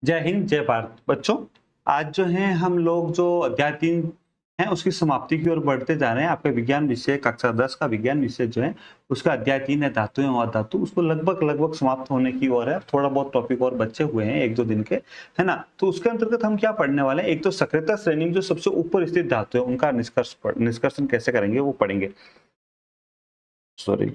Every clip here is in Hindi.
जय हिंद, जय भारत। बच्चों, आज जो है हम लोग जो अध्याय 3 है उसकी समाप्ति की ओर बढ़ते जा रहे हैं। आपका विज्ञान विषय कक्षा 10 का विज्ञान विषय जो है उसका अध्याय 3 है धातु एवं अधातु। उसको लगभग समाप्त होने की ओर है। थोड़ा बहुत टॉपिक और बचे हुए हैं 1-2 दिन के, है ना? तो उसके अंतर्गत हम क्या पढ़ने वाले हैं, एक तो सक्रियता श्रेणी में जो सबसे ऊपर स्थित धातु है उनका निष्कर्षण कैसे करेंगे वो पढ़ेंगे। सॉरी,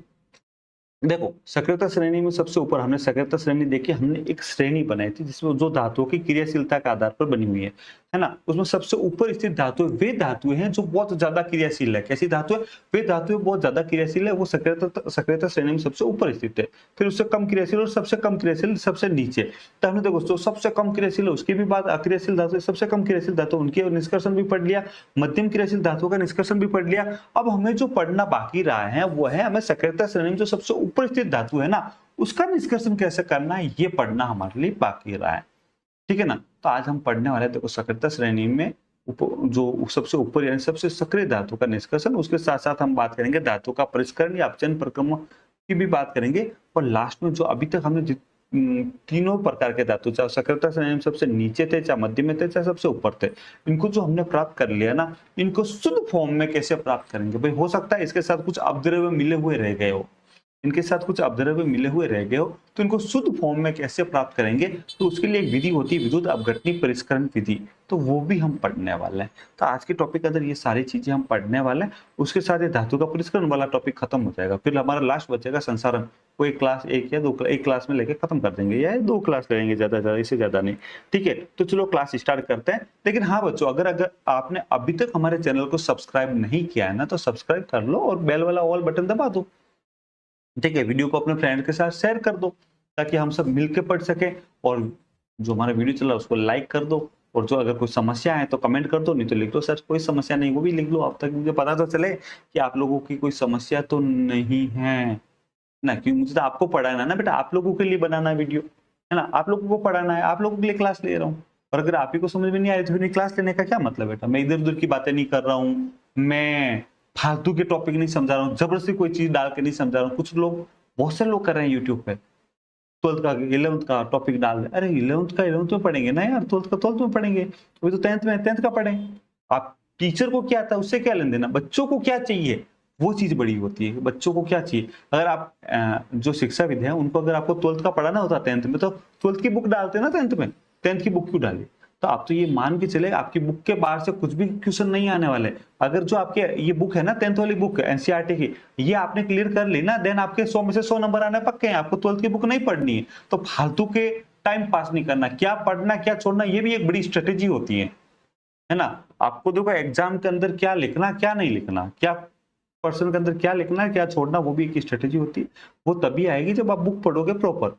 देखो, सक्रियता श्रेणी में सबसे ऊपर हमने सक्रियता श्रेणी देखी, हमने एक श्रेणी बनाई थी जिसमें जो धातुओं की क्रियाशीलता के आधार पर बनी हुई है ना? उसमें सबसे ऊपर स्थित धातु वे धातुएं हैं जो बहुत ज्यादा क्रियाशील है। कैसी धातु है? वे धातुएं बहुत ज्यादा क्रियाशील है, वो सक्रियता श्रेणी में सबसे ऊपर स्थित है। फिर उससे कम क्रियाशील और सबसे कम क्रियाशील सबसे नीचे। तो हमने देखो जो सबसे कम क्रियाशील है उसकी भी बात, अक्रियाशील धातु सबसे कम क्रियाशील धातु उनके निष्कर्षण भी पढ़ लिया, मध्यम क्रियाशील धातुओं का निष्कर्षण भी पढ़ लिया। अब हमें जो पढ़ना बाकी रहा है वो है हमें सक्रियता श्रेणी में जो सबसे ऊपर स्थित धातु है ना उसका निष्कर्षण कैसे करना है ये पढ़ना हमारे लिए बाकी रहा है। ठीक है ना? तो आज हम पढ़ने वाले हैं, देखो, सक्रियता श्रेणी में जो सबसे ऊपर यानी सबसे सक्रिय धातु का निष्कर्षण, उसके साथ साथ हम बात करेंगे धातु का परिष्करण या अपचयन प्रक्रम की भी बात करेंगे। और लास्ट में जो अभी तक हमने तीनों प्रकार के धातु, चाहे सक्रियता श्रेणी में सबसे नीचे थे, चाहे मध्य में थे, चाहे सबसे ऊपर थे, इनको जो हमने प्राप्त कर लिया ना, इनको शुद्ध फॉर्म में कैसे प्राप्त करेंगे भाई? हो सकता है इसके साथ कुछ अपद्रव्य मिले हुए रह गए हो, इनके साथ कुछ अपद्रव्य मिले हुए रह गए हो, तो इनको शुद्ध फॉर्म में कैसे प्राप्त करेंगे? तो उसके लिए एक विधि होती है विद्युत अपघटनी परिष्करण विधि, तो वो भी हम पढ़ने वाले हैं। तो आज के टॉपिक के अंदर ये सारी चीजें हम पढ़ने वाले हैं। उसके साथ ये धातु का परिष्करण वाला टॉपिक खत्म हो जाएगा, फिर हमारा लास्ट बचेगा संसारण। वो एक क्लास एक क्लास में लेके खत्म कर देंगे या 2 क्लास लेंगे, ज्यादा इससे ज्यादा नहीं। ठीक है, तो चलो क्लास स्टार्ट करते हैं। लेकिन हाँ बच्चों, अगर आपने अभी तक हमारे चैनल को सब्सक्राइब नहीं किया है ना, तो सब्सक्राइब कर लो और बेल वाला ऑल बटन दबा दो। ठीक है, वीडियो को अपने फ्रेंड के साथ शेयर कर दो ताकि हम सब मिलके पढ़ सके। और जो हमारा वीडियो चल रहा है उसको लाइक कर दो। और जो अगर कोई समस्या है तो कमेंट कर दो, नहीं तो लिख दो सर कोई समस्या नहीं, वो भी लिख लो। अब तक मुझे पता तो चले कि आप लोगों की कोई समस्या तो नहीं है ना, क्योंकि मुझे तो आपको पढ़ाना है ना बेटा, आप लोगों के लिए बनाना है वीडियो, है ना? आप लोगों को पढ़ाना है, आप लोगों के लिए क्लास ले रहा हूँ। और अगर आप ही को समझ में नहीं आ रही तो फिर क्लास लेने का क्या मतलब बेटा? मैं इधर उधर की बातें नहीं कर रहा हूँ, मैं फालतू के टॉपिक नहीं समझा रहा हूँ, जबरदस्ती कोई चीज डाल के नहीं समझा रहा हूँ। कुछ लोग, बहुत से लोग कर रहे हैं यूट्यूब पे, 12th का 11th का टॉपिक डाल रहे। अरे 11th का 11th में पढ़ेंगे ना यार, 12th का 12th में पढ़ेंगे, अभी तो 10th का पढ़ें। आप टीचर को क्या आता है उससे क्या लेन देना, बच्चों को क्या चाहिए वो चीज बड़ी होती है। बच्चों को क्या चाहिए? अगर आप जो शिक्षाविद है उनको अगर आपको 12th का पढ़ाना होता 10th में, तो 12th की बुक डालते ना 10th में, 10th की बुक क्यों डाली? तो आप तो ये मान के चले आपकी बुक के बाहर से कुछ भी क्वेश्चन नहीं आने वाले। अगर जो आपके ये बुक है ना 10th वाली बुक एनसीईआरटी की, ये आपने क्लियर कर ली ना, देन आपके 100 में से 100 नंबर आने पक्के हैं। आपको 12th की बुक नहीं पढ़नी है, तो फालतू के टाइम पास नहीं करना। क्या पढ़ना क्या छोड़ना ये भी एक बड़ी स्ट्रेटेजी होती है ना? आपको देखो एग्जाम के अंदर क्या लिखना क्या नहीं लिखना, क्या पर्सन के अंदर क्या लिखना है क्या छोड़ना, वो भी एक स्ट्रेटेजी होती है। वो तभी आएगी जब आप बुक पढ़ोगे प्रॉपर,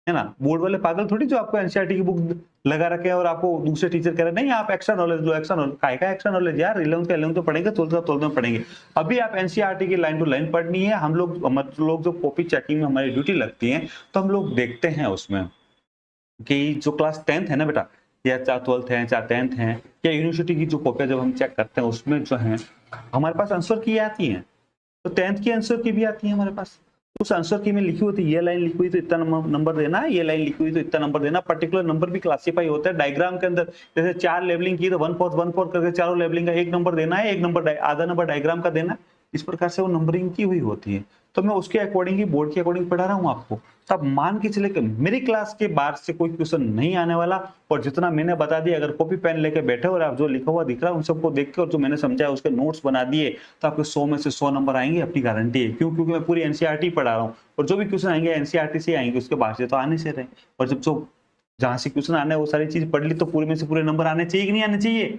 है ना? बोर्ड वाले पागल थोड़ी जो आपको एनसीईआरटी की बुक लगा रखे हैं और आपको दूसरे टीचर कह रहे हैं नहीं आप एक्स्ट्रा नॉलेज लो, एक्स्ट्रा नॉलेज काय का एक्स्ट्रा नॉलेज यार? 11th का 11th तो पढ़ेंगे, 12th का 12th में पढ़ेंगे। अभी आप एनसीईआरटी की लाइन टू लाइन पढ़नी है। हम लोग जो कॉपी चेकिंग में हमारी ड्यूटी लगती है, तो हम लोग देखते हैं उसमें कि जो क्लास 10th है ना बेटा, या चाहे 12th है चाहे 10th है, या यूनिवर्सिटी की जो कॉपियां जब हम चेक करते हैं उसमें जो है हमारे पास आंसर की आती हैं, तो 10th की आंसर की भी आती है हमारे पास। उस आंसर की में लिखी होती है ये लाइन लिखी हुई तो इतना नंबर देना है, ये लाइन लिखी हुई तो इतना नंबर देना। पर्टिकुलर नंबर भी क्लासिफाई होता है डायग्राम के अंदर। जैसे 4 लेबलिंग की तो 1/4 करके चारों लेबलिंग का 1 नंबर देना है, 1 नंबर आधा नंबर डायग्राम का देना है। इस प्रकार से वो नंबरिंग की हुई होती है। तो मैं उसके अकॉर्डिंग ही बोर्ड के अकॉर्डिंग पढ़ा रहा हूँ आपको। तब मान के चले कि मेरी क्लास के बाहर से कोई क्वेश्चन नहीं आने वाला, और जितना मैंने बता दिया, अगर कॉपी पेन लेके बैठे और आप जो लिखा हुआ दिख रहा है उन सबको देख के और जो मैंने समझाया उसके नोट्स बना दिए, तो आपके 100 में से 100 नंबर आएंगे, अपनी गारंटी है। क्यों? क्योंकि मैं पूरी एनसीईआरटी पढ़ा रहा हूँ, और जो भी क्वेश्चन आएंगे एनसीईआरटी से आएंगे, उसके बाहर से तो आने से रहे। और जब जो जहां से क्वेश्चन आने वो सारी चीज पढ़ ली, तो पूरे में से पूरे नंबर आने चाहिए कि नहीं आने चाहिए?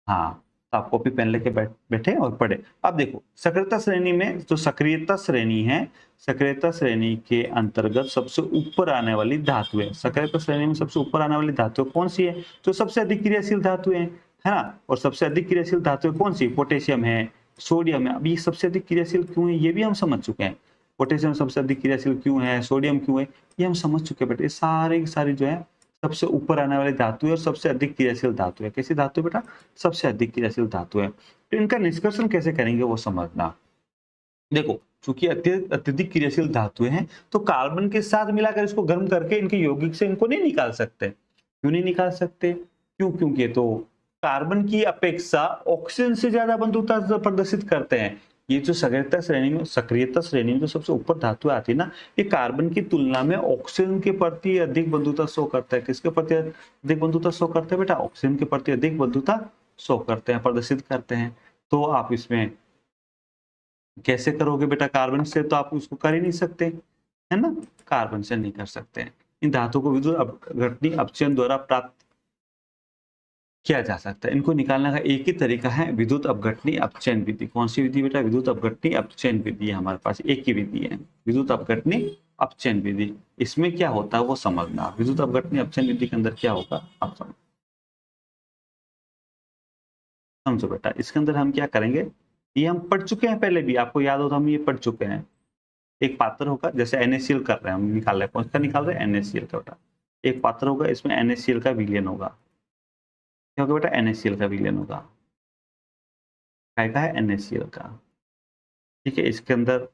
हाँ, तो आप कॉपी पेन लेके बैठे और पढ़े। अब देखो सक्रियता श्रेणी में जो सक्रियता श्रेणी है, सक्रियता श्रेणी के अंतर्गत सबसे ऊपर आने वाली धातु है। सक्रियता श्रेणी में सबसे ऊपर आने वाली धातु कौन सी है? जो सबसे अधिक क्रियाशील धातु है ना? और सबसे अधिक क्रियाशील धातु कौन सी? पोटेशियम है, सोडियम है। अब ये सबसे अधिक क्रियाशील क्यों है ये भी हम समझ चुके हैं। पोटेशियम सबसे अधिक क्रियाशील क्यों है, सोडियम क्यों है, ये हम समझ चुके हैं बेटे। ये सारे की सारी जो है सबसे ऊपर आने वाली धातु है और सबसे अधिक क्रियाशील धातु है। कैसी धातु है बेटा? सबसे अधिक क्रियाशील धातु है। तो इनका निष्कर्षण कैसे करेंगे वो समझना। देखो, चूंकि अत्यधिक क्रियाशील धातुएं हैं, तो कार्बन के साथ मिलाकर इसको गर्म करके इनके यौगिक से इनको नहीं निकाल सकते। क्यों नहीं निकाल सकते? क्यों? क्योंकि तो कार्बन की अपेक्षा ऑक्सीजन से ज्यादा बंधुता प्रदर्शित करते हैं। ये जो सक्रियता श्रेणी में जो सबसे ऊपर धातु आती है ना, ये कार्बन की तुलना में ऑक्सीजन के प्रति अधिक बंधुता शो करता है। किसके प्रति अधिक बंधुता शो करते हैं बेटा? ऑक्सीजन के प्रति अधिक बंधुता शो करते हैं, प्रदर्शित करते हैं। तो आप इसमें कैसे करोगे बेटा? कार्बन से तो आप उसको कर ही नहीं सकते, है ना? कार्बन से नहीं कर सकते हैं। इन धातुओं को विद्युत अपघटनी अपचयन द्वारा प्राप्त किया जा सकता है। इनको निकालने का एक ही तरीका है, विद्युत अपघटनी अपचयन विधि। कौन सी विधि बेटा? विद्युत अपघटनी अपचयन विधि है हमारे पास, एक ही विधि है, विद्युत अपघटनी अपचयन विधि। इसमें क्या होता है वो समझना। विद्युत अपघटनी अपचयन विधि के अंदर क्या होगा आप समझो बेटा। इसके अंदर हम क्या करेंगे, ये हम पढ़ चुके हैं पहले भी, आपको याद हो तो हम ये पढ़ चुके हैं। एक पात्र होगा, जैसे NaCl कर रहे हैं हम, निकाल रहे हैं, कौन सा निकाल रहे हैं? NaCl का बेटा। एक पात्र होगा, इसमें NaCl का विलयन होगा। क्या होगा बेटा? NaCl का विलयन होगा। काय का है? NaCl का। ठीक है, इसके अंदर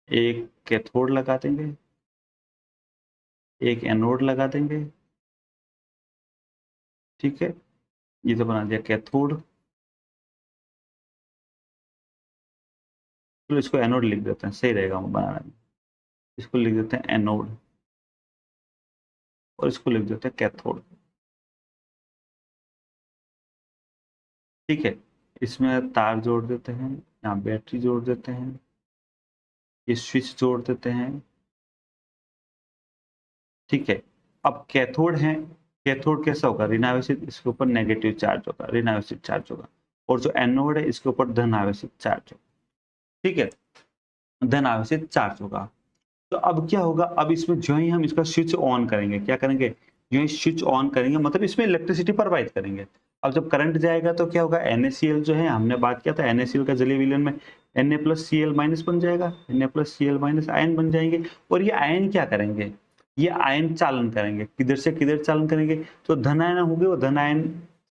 एक कैथोड लगा देंगे, एक एनोड लगा देंगे। ठीक है, ये तो बना दिया कैथोड। तो इसको एनोड लिख देते हैं, सही रहेगा बनाने में। इसको लिख देते हैं एनोड और इसको लिख देते हैं कैथोड। ठीक है, इसमें तार जोड़ देते हैं, यहाँ बैटरी जोड़ देते हैं, ये स्विच जोड़ देते हैं। ठीक है, अब कैथोड है, कैथोड कैसा होगा? ऋण आवेशित, इसके ऊपर नेगेटिव चार्ज होगा, ऋण आवेशित चार्ज होगा। और जो एनोड है, इसके ऊपर धन आवेशित चार्ज होगा। ठीक है, धन आवेशित चार्ज होगा। तो अब क्या होगा? अब इसमें जो ही हम इसका स्विच ऑन करेंगे, क्या करेंगे? जो ही स्विच ऑन करेंगे मतलब इसमें इलेक्ट्रिसिटी प्रोवाइड करेंगे। अब जब करंट जाएगा तो क्या होगा? NaCl जो है, हमने बात किया था NaCl का जलीय विलयन में Na+Cl- बन जाएगा, Na+Cl- आयन बन जाएंगे। और ये आयन क्या करेंगे? ये आयन चालन करेंगे। किधर से किधर चालन करेंगे? तो धन आयन होंगे, वो धन आयन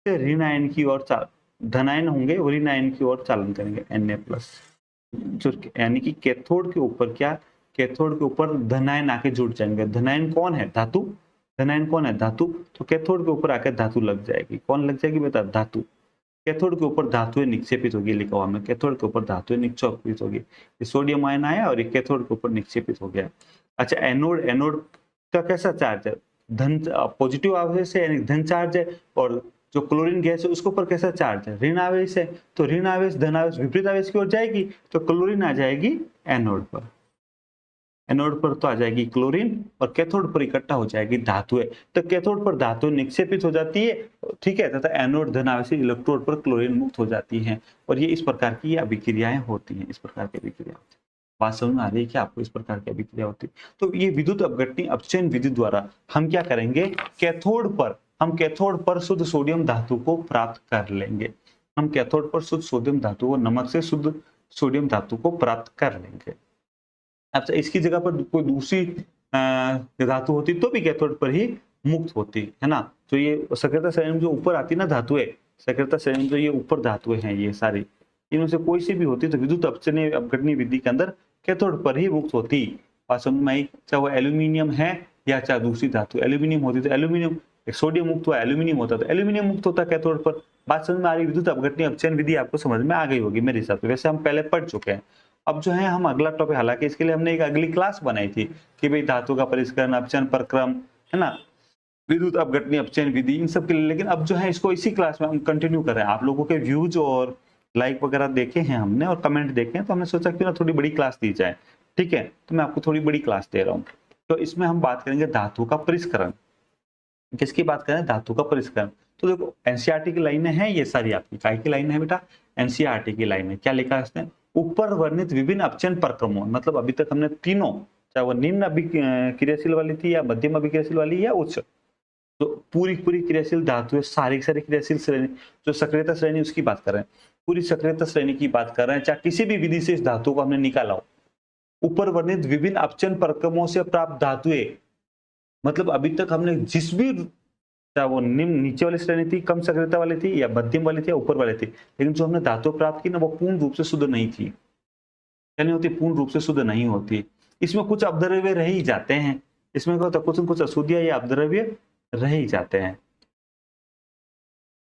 से ऋण आयन की ओर धन आयन होंगे, वो ऋण आयन की ओर चालन करेंगे। Na+, जो यानी कि कैथोड के ऊपर क्या? कैथोड के ऊपर धनायन आके जुड़ जाएंगे। धनायन कौन है? धातु। धनायन कौन है? धातु। तो कैथोड के ऊपर आकर धातु लग जाएगी। कौन लग जाएगी बेटा? धातु। कैथोड के ऊपर धातुएं निक्षेपित होगी, लिखा हुआ में कैथोड के ऊपर धातुएं निक्षेपित होगी। ये सोडियम आयन आया और ये कैथोड के ऊपर निक्षेपित हो गया। अच्छा, एनोड, एनोड का कैसा चार्ज है? धन, पॉजिटिव आवेश है यानी धन चार्ज है। और जो क्लोरीन गैस है उसके ऊपर कैसा चार्ज है? ऋण आवेश है। तो ऋण आवेश धन आवेश विपरीत आवेश की ओर जाएगी, तो क्लोरीन आ जाएगी एनोड पर। एनोड पर तो आ जाएगी क्लोरीन और कैथोड पर इकट्ठा हो जाएगी धातुएं। तो कैथोड पर धातु निक्षेपित हो जाती है, ठीक है, तथा एनोड धन आवेशी इलेक्ट्रोड पर क्लोरीन मुक्त हो जाती है। और ये इस प्रकार की ये अभिक्रियाएं होती हैं, इस प्रकार की अभिक्रिया होती है। बात समझ में आ रही है कि आपको इस प्रकार की अभिक्रिया होती है? तो ये विद्युत अपघटनी अपचयन विधि द्वारा हम क्या करेंगे? कैथोड पर शुद्ध सोडियम धातु को प्राप्त कर लेंगे। हम कैथोड पर शुद्ध सोडियम धातु को, नमक से शुद्ध सोडियम धातु को प्राप्त कर लेंगे। अच्छा, इसकी जगह पर कोई दूसरी धातु होती तो भी कैथोड पर ही मुक्त होती, है ना? तो ये सक्रियता श्रेणी में जो ऊपर आती ना धातुएं, सक्रियता श्रेणी में जो ये ऊपर धातुएं हैं ये सारी, इनमें से कोई सी भी होती तो विद्युत अपघटनी विधि के अंदर कैथोड पर ही मुक्त होती। बात समझ में आई? चाहे वो एल्यूमिनियम है या चाहे दूसरी धातु। एल्यूमिनियम होती तो एल्यूमिनियम, सोडियम मुक्त हुआ, एल्यूमिनियम होता तो एल्यूमिनियम मुक्त होता कैथोड पर। बात समझ में आ रही? विद्युत अपघटनी अपचयन विधि आपको समझ में आ गई होगी मेरे हिसाब से, वैसे हम पहले पढ़ चुके हैं। अब जो है हम अगला टॉपिक, हालांकि इसके लिए हमने एक अगली क्लास बनाई थी कि भाई धातु का परिष्करण, अपचयन प्रक्रम, है ना, विद्युत अपघटनी अपचयन विधि, इन सब के लिए। लेकिन अब जो है इसको इसी क्लास में हम कंटिन्यू कर रहे हैं। आप लोगों के व्यूज और लाइक वगैरह देखे हैं हमने और कमेंट देखे हैं, तो हमने सोचा क्यों ना थोड़ी बड़ी क्लास दी जाए। ठीक है, तो मैं आपको थोड़ी बड़ी क्लास दे रहा हूँ। तो इसमें हम बात करेंगे धातु का परिष्करण। किसकी बात करें? धातु का परिष्करण। तो देखो एनसीईआरटी की लाइनें हैं ये सारी, आपकी काय की लाइन है बेटा? एनसीईआरटी की लाइन है। क्या लिखा है इसने? ऊपर वर्णित विभिन्न अपचयन प्रक्रमों, मतलब अभी तक हमने तीनों, चाहे वो निम्न अभिक्रियाशील वाली थी या मध्यम अभिक्रियाशील वाली या उच्च, तो पूरी पूरी क्रियाशील धातु, सारी सारी क्रियाशील श्रेणी, जो सक्रियता श्रेणी उसकी बात कर रहे हैं, पूरी सक्रियता श्रेणी की बात कर रहे हैं, चाहे किसी भी विधि से इस धातु को हमने निकाला हो। ऊपर वर्णित विभिन्न अपचयन प्रक्रमों से प्राप्त धातुएं, मतलब अभी तक हमने जिस भी, चाहे वो निम्न नीचे वाली श्रेणी थी, कम सक्रियता वाली थी, या मध्यम वाली थी, या ऊपर वाली थी, लेकिन जो हमने धातु प्राप्त की ना वो पूर्ण रूप से शुद्ध नहीं थी। क्या नहीं होती? पूर्ण रूप से शुद्ध नहीं होती। इसमें कुछ अपद्रव्य रह ही जाते हैं, इसमें क्या होता है, कुछ न कुछ अशुद्धियां या अपद्रव्य रह ही जाते हैं,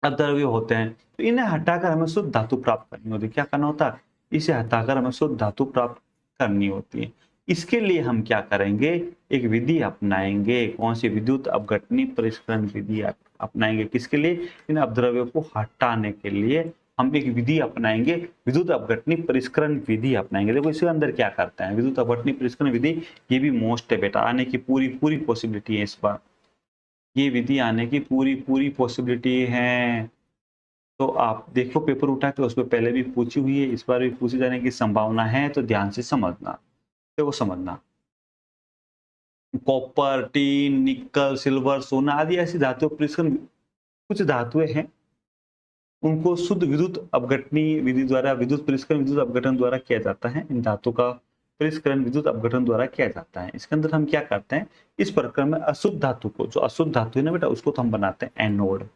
अपद्रव्य होते हैं। तो इन्हें हटाकर हमें शुद्ध धातु प्राप्त करनी होती है। क्या करना होता है, इसे हटाकर हमें शुद्ध धातु प्राप्त करनी होती है। इसके लिए हम क्या करेंगे, एक विधि अपनाएंगे। कौन सी, विद्युत अपघटनी परिष्करण विधि अपनाएंगे। किसके लिए, इन अपद्रव्यों को हटाने के लिए हम एक विधि अपनाएंगे, विद्युत अपघटनी परिष्करण विधि अपनाएंगे। देखो इसके अंदर क्या करते हैं, विद्युत अपघटनी परिष्करण विधि, ये भी मोस्ट है बेटा, आने की पूरी पूरी पॉसिबिलिटी है इस बार, ये विधि आने की पूरी पूरी पॉसिबिलिटी है। तो आप देखो पेपर उठा के, उसमें पहले भी पूछी हुई है, इस बार भी पूछे जाने की संभावना है, तो ध्यान से समझना। देखो समझना, कॉपर, टीन, निकल, सिल्वर, सोना आदि ऐसी धातुओं परिष्करण, कुछ धातुएं हैं उनको शुद्ध विद्युत अपघटनी विधि द्वारा, विद्युत परिष्करण विद्युत अपघटन द्वारा किया जाता है। इन धातु का परिष्करण विद्युत अपघटन द्वारा किया जाता है। इसके अंदर हम क्या करते हैं, इस प्रकरण में अशुद्ध धातु को, जो अशुद्ध धातु है ना बेटा, उसको तो हम बनाते हैं एनोड।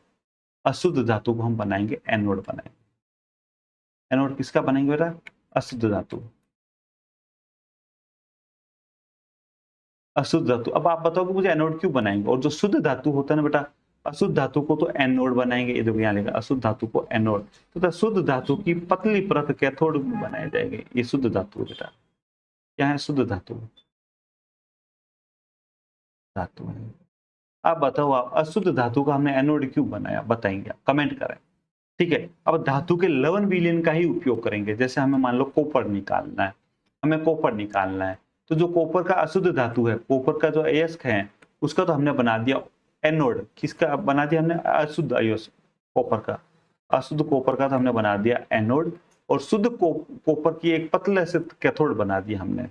अशुद्ध धातु को हम बनाएंगे एनोड बनाएंगे। एनोड किसका बनाएंगे बेटा, अशुद्ध धातु, अशुद्ध धातु। अब आप बताओगे मुझे एनोड क्यों बनाएंगे, और जो शुद्ध धातु होता है ना बेटा, अशुद्ध धातु को तो एनोड बनाएंगे। ये देखो यहाँ लिखा, अशुद्ध धातु को एनोड, तो शुद्ध धातु की पतली परत कैथोड में बनाए जाएंगे। ये शुद्ध धातु बेटा, क्या है, शुद्ध धातु, धातु है। आप बताओ, आप अशुद्ध धातु का हमने एनोड क्यों बनाया, बताएंगे, कमेंट करें। ठीक है, अब धातु के लवण विलयन का ही उपयोग करेंगे। जैसे हमें मान लो कॉपर निकालना है, हमें कॉपर निकालना है, तो जो कॉपर का अशुद्ध धातु है, कॉपर का जो अयस्क है, उसका तो हमने बना दिया एनोड। किसका बना दिया हमने, अशुद्ध अयस्क कॉपर का, अशुद्ध कॉपर का तो हमने बना दिया एनोड, और शुद्ध कॉपर की एक पतले से कैथोड बना दिया हमने।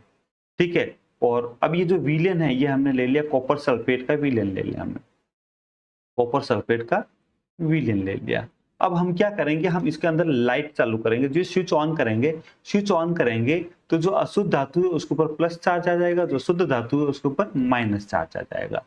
ठीक है, और अब ये जो विलयन है, ये हमने ले लिया कॉपर सल्फेट का विलयन ले लिया हमने, कॉपर सल्फेट का विलयन ले लिया। अब हम क्या करेंगे, हम इसके अंदर लाइट चालू करेंगे, जो स्विच ऑन करेंगे, स्विच ऑन करेंगे तो जो अशुद्ध धातु है उसके ऊपर प्लस चार्ज आ जाएगा, जो शुद्ध धातु है उसके ऊपर माइनस चार्ज आ जाएगा।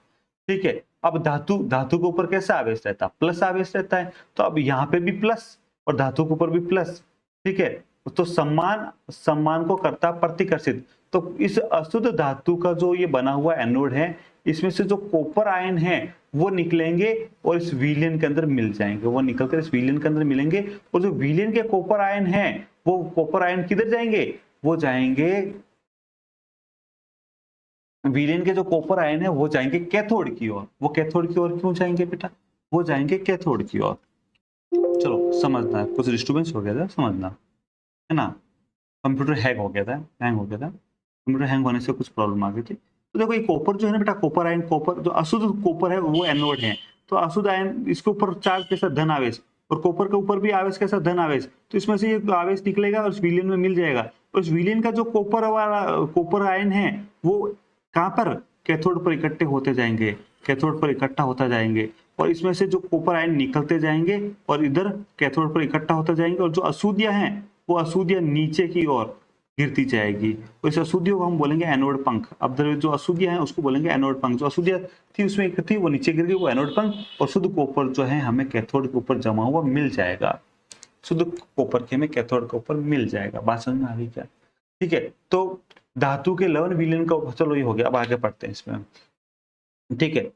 ठीक है, अब धातु के ऊपर कैसा आवेश रहता है, प्लस आवेश रहता है, तो अब यहाँ पे भी प्लस और धातु के ऊपर भी प्लस। ठीक है, तो सम्मान को करता प्रतिकर्षित। तो इस अशुद्ध धातु का जो ये बना हुआ एनोड है, इसमें से जो कॉपर आयन है वो निकलेंगे और इस विलयन के अंदर मिल जाएंगे, वो निकलकर इस विलयन के अंदर मिलेंगे, और जो विलयन के कॉपर आयन है, वो कॉपर आयन किधर जाएंगे, वो जाएंगे, विलयन के जो कॉपर आयन है वो जाएंगे कैथोड की ओर। वो कैथोड की ओर क्यों जाएंगे बेटा, वो जाएंगे कैथोड की ओर। चलो समझना, कुछ डिस्टर्बेंस हो गया था, समझना है ना, कंप्यूटर हैंग हो गया था, कंप्यूटर हैंग होने से कुछ प्रॉब्लम आ गई थी। तो देखो ये कॉपर जो है ना बेटा, कॉपर आयन, कॉपर जो अशुद्ध कॉपर है वो एनोड है, तो अशुद्ध आयन, इसके ऊपर चार्ज कैसा, धन आवेश, और कॉपर के ऊपर भी आवेश कैसा, धन आवेश, तो इसमें से ये आवेश निकलेगा और उस विलयन में मिल जाएगा। और उस विलयन का जो कॉपर वाला कॉपर आयन है वो कहाँ पर, कैथोड पर इकट्ठे होते जाएंगे, कैथोड पर इकट्ठा होता जाएंगे, और इसमें से जो कॉपर आयन निकलते जाएंगे और इधर कैथोड पर इकट्ठा होता जाएंगे, और जो अशुद्धियां हैं वो अशुद्धियां नीचे की ओर गिरती जाएगी। तो इस अशुद्धियों को हम बोलेंगे एनोड पंख। अब जो अशुद्धियां हैं उसको बोलेंगे एनोड पंख। जो अशुद्धियां थी उसमें एक थी वो नीचे गिर गई, वो एनोड पंख, और शुद्ध कॉपर जो है हमें कैथोड के ऊपर जमा हुआ मिल जाएगा, शुद्ध कॉपर के हमें कैथोड के ऊपर मिल जाएगा। बात समझ में आ गई क्या? ठीक है, तो धातु के लवण विलयन का, चलो ये हो गया, अब आगे पढ़ते हैं इसमें। ठीक है,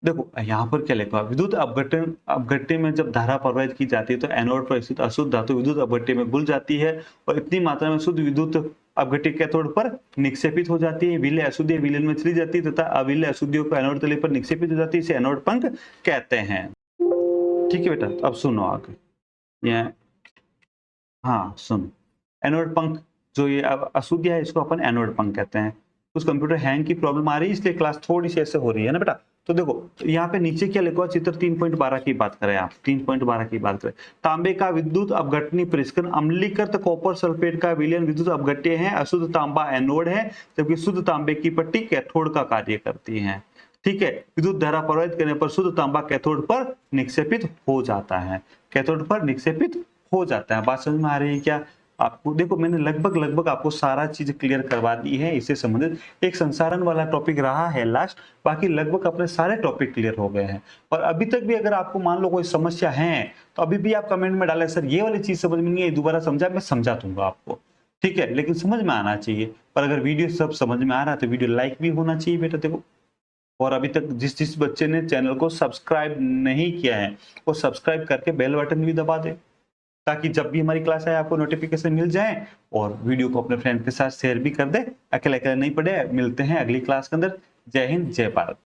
देखो यहाँ पर क्या लिखा, विद्युत अपघट्य में जब धारा प्रवाहित की जाती है तो एनोड पर स्थित अशुद्ध धातु विद्युत अपघट्य में घुल जाती है, और इतनी मात्रा में शुद्ध विद्युत अपघट्य कैथोड पर निक्षेपित हो जाती है। विलय अशुद्धि विलयन में चली जाती है तथा अविलय अशुद्धियों को एनोड तले पर निक्षेपित हो जाती है, इसे एनोड पंख कहते हैं। ठीक है बेटा, अब सुनो आगे, ये हाँ सुनो, एनोड पंख जो ये अशुद्धि है इसको अपन एनोड पंख कहते हैं। कुछ कंप्यूटर हैंग की प्रॉब्लम आ रही है इसलिए क्लास थोड़ी सी ऐसे हो रही है ना बेटा। तो देखो यहाँ पे नीचे क्या लिखा, चित्र 3.12 की बात करें, आप 3.12 की बात करें, तांबे का विद्युत अपघटनी परिष्करण, अम्लीकृत कॉपर सल्फेट का विलयन विद्युत अपघट्य है, अशुद्ध तांबा एनोड है, जबकि शुद्ध तांबे की पट्टी कैथोड का कार्य करती है। ठीक है, विद्युत धारा प्रवाहित करने पर शुद्ध तांबा कैथोड पर निक्षेपित हो जाता है, कैथोड पर निक्षेपित हो जाता है। बात समझ में आ रही है क्या आपको? देखो मैंने लगभग आपको सारा चीज क्लियर करवा दी है, इससे संबंधित एक संसारण वाला टॉपिक रहा है लास्ट, बाकी लगभग अपने सारे टॉपिक क्लियर हो गए हैं। और अभी तक भी अगर आपको मान लो कोई समस्या है तो अभी भी आप कमेंट में डालें, सर ये वाली चीज समझ में नहीं है, दोबारा समझा, मैं समझा दूंगा आपको। ठीक है, लेकिन समझ में आना चाहिए। पर अगर वीडियो सब समझ में आ रहा है तो वीडियो लाइक भी होना चाहिए बेटा देखो। और अभी तक जिस बच्चे ने चैनल को सब्सक्राइब नहीं किया है, वो सब्सक्राइब करके बेल बटन भी दबा दे, ताकि जब भी हमारी क्लास आए आपको नोटिफिकेशन मिल जाए। और वीडियो को अपने फ्रेंड के साथ शेयर भी कर दे। अकेले-अकेले नहीं पढ़े, मिलते हैं अगली क्लास के अंदर। जय हिंद, जय भारत।